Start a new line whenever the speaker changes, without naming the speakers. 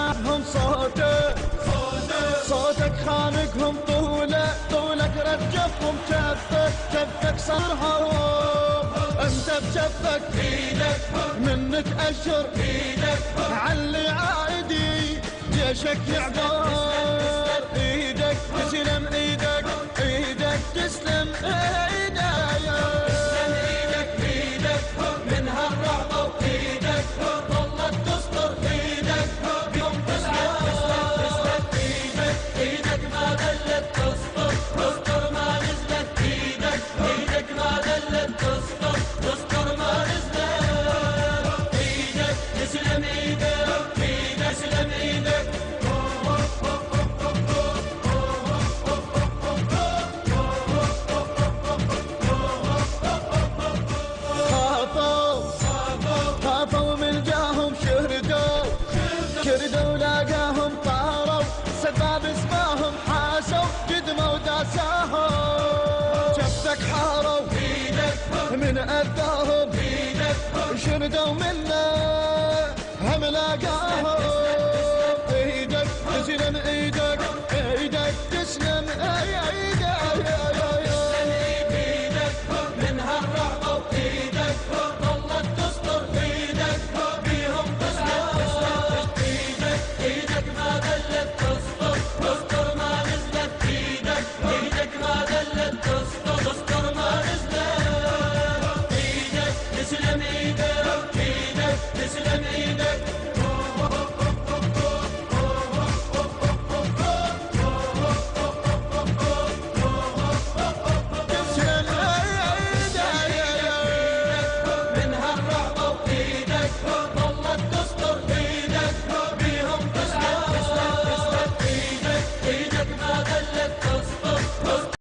جابهم صوتك خانقهم طولك رجفهم كفك صار هروب. انت بجفك ايدك منك اشر ايدك علي عادي جيشك يعبر ايدك تسلم ايدك تسلم ايدك من هالرعب وايدك ظلت تسطر ايدك يوم تسلم ايدك ما ذلت تسطر ما نزلت ايدك ما ذلت تسطر ما نزلت ايدك تسلم تسلم ايدك. خافوا من جاهم كردوا لاقاهم طاروا سباب اسماهم حاسوا قدموا وداساهم جفتك حاروا من اذاهم شردوا منه